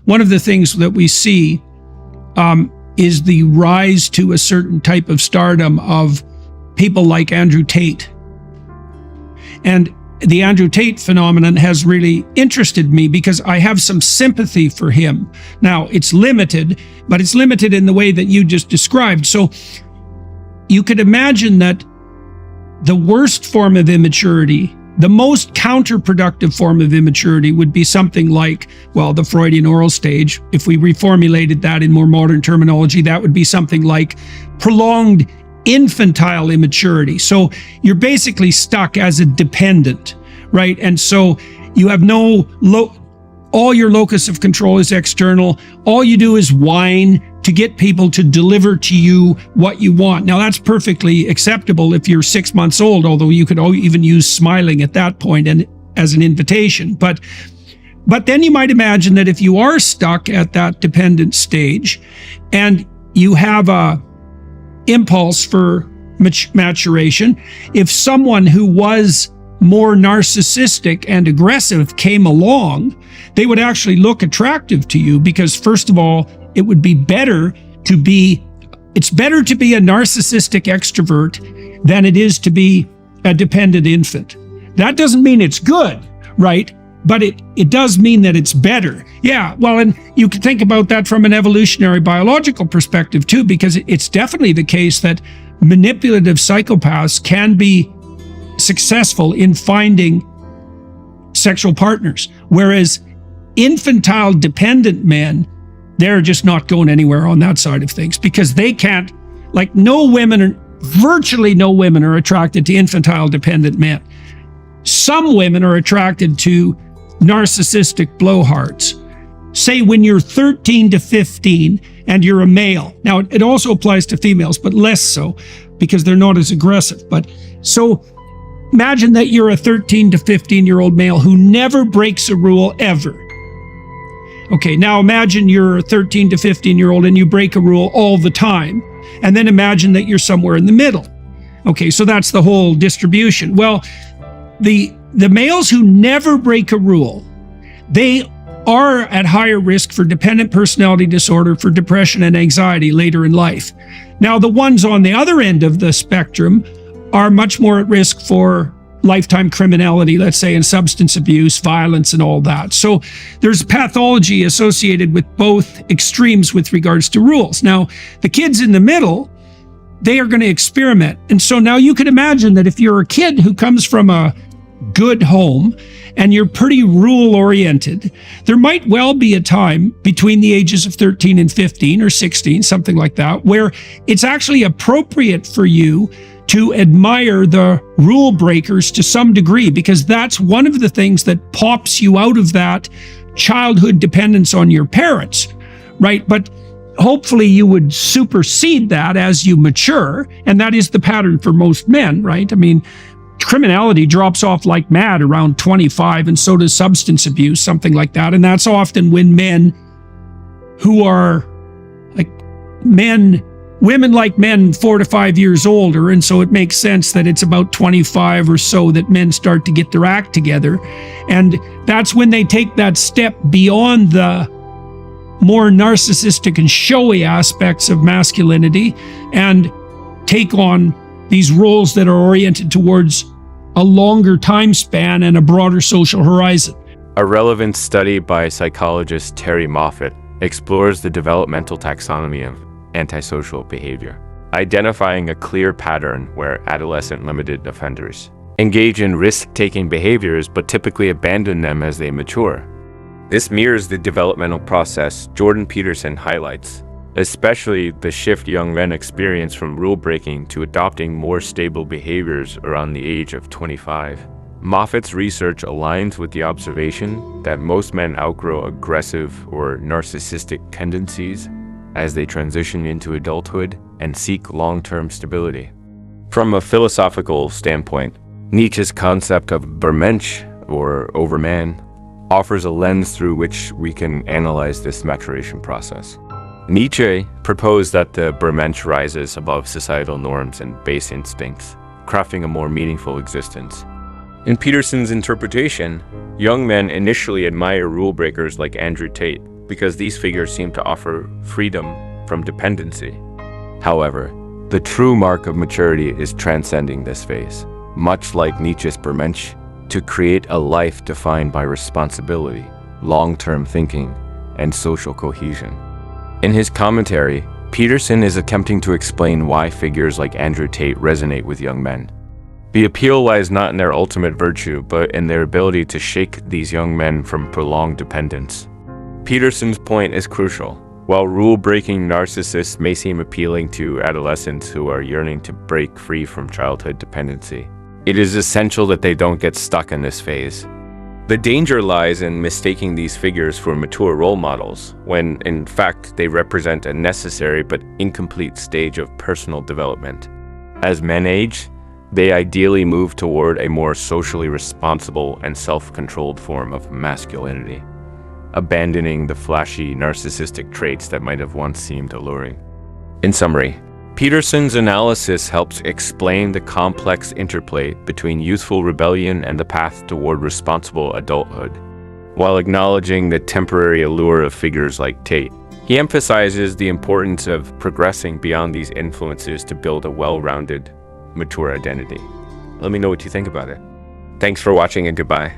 one of the things that we see is the rise to a certain type of stardom of people like Andrew Tate. And the Andrew Tate phenomenon has really interested me because I have some sympathy for him. Now, it's limited, but it's limited in the way that you just described. So you could imagine that the worst form of immaturity, the most counterproductive form of immaturity would be something like, well, the Freudian oral stage. If we reformulated that in more modern terminology, that would be something like prolonged infantile immaturity. So you're basically stuck as a dependent, right? And so you have all your locus of control is external. All you do is whine to get people to deliver to you what you want. Now, that's perfectly acceptable if you're 6 months old, although you could even use smiling at that point and as an invitation. But then you might imagine that if you are stuck at that dependent stage and you have a impulse for maturation, if someone who was more narcissistic and aggressive came along, they would actually look attractive to you because, first of all, it's better to be a narcissistic extrovert than it is to be a dependent infant. That doesn't mean it's good, right? But it does mean that it's better. Yeah, well, and you can think about that from an evolutionary biological perspective too, because it's definitely the case that manipulative psychopaths can be successful in finding sexual partners, whereas infantile dependent men, they're just not going anywhere on that side of things because they can't, like virtually no women are attracted to infantile dependent men. Some women are attracted to narcissistic blowhards. Say when you're 13 to 15 and you're a male. Now, it also applies to females, but less so because they're not as aggressive. But so imagine that you're a 13 to 15-year-old male who never breaks a rule ever. Okay, now imagine you're a 13 to 15-year-old and you break a rule all the time. And then imagine that you're somewhere in the middle. Okay, so that's the whole distribution. Well, the males who never break a rule, they are at higher risk for dependent personality disorder, for depression and anxiety later in life. Now, the ones on the other end of the spectrum are much more at risk for lifetime criminality, let's say, and substance abuse, violence, and all that. So there's pathology associated with both extremes with regards to rules. Now, the kids in the middle, they are going to experiment. And so now you can imagine that if you're a kid who comes from a good home and you're pretty rule oriented, there might well be a time between the ages of 13 and 15 or 16, something like that, where it's actually appropriate for you to admire the rule breakers to some degree, because that's one of the things that pops you out of that childhood dependence on your parents, right? But hopefully you would supersede that as you mature, and that is the pattern for most men, right? I mean, criminality drops off like mad around 25, and so does substance abuse, something like that. And that's often when men who are like women like men 4 to 5 years older, and so it makes sense that it's about 25 or so that men start to get their act together. And that's when they take that step beyond the more narcissistic and showy aspects of masculinity and take on these roles that are oriented towards a longer time span and a broader social horizon. A relevant study by psychologist Terry Moffat explores the developmental taxonomy of antisocial behavior, identifying a clear pattern where adolescent limited offenders engage in risk-taking behaviors but typically abandon them as they mature. This mirrors the developmental process Jordan Peterson highlights, especially the shift young men experience from rule-breaking to adopting more stable behaviors around the age of 25. Moffat's research aligns with the observation that most men outgrow aggressive or narcissistic tendencies as they transition into adulthood and seek long-term stability. From a philosophical standpoint, Nietzsche's concept of Übermensch, or overman, offers a lens through which we can analyze this maturation process. Nietzsche proposed that the Übermensch rises above societal norms and base instincts, crafting a more meaningful existence. In Peterson's interpretation, young men initially admire rule breakers like Andrew Tate, because these figures seem to offer freedom from dependency. However, the true mark of maturity is transcending this phase, much like Nietzsche's Bermensch, to create a life defined by responsibility, long-term thinking, and social cohesion. In his commentary, Peterson is attempting to explain why figures like Andrew Tate resonate with young men. The appeal lies not in their ultimate virtue, but in their ability to shake these young men from prolonged dependence. Peterson's point is crucial. While rule-breaking narcissists may seem appealing to adolescents who are yearning to break free from childhood dependency, it is essential that they don't get stuck in this phase. The danger lies in mistaking these figures for mature role models, when in fact they represent a necessary but incomplete stage of personal development. As men age, they ideally move toward a more socially responsible and self-controlled form of masculinity, abandoning the flashy narcissistic traits that might have once seemed alluring. In summary, Peterson's analysis helps explain the complex interplay between youthful rebellion and the path toward responsible adulthood. While acknowledging the temporary allure of figures like Tate, he emphasizes the importance of progressing beyond these influences to build a well-rounded, mature identity. Let me know what you think about it. Thanks for watching and goodbye.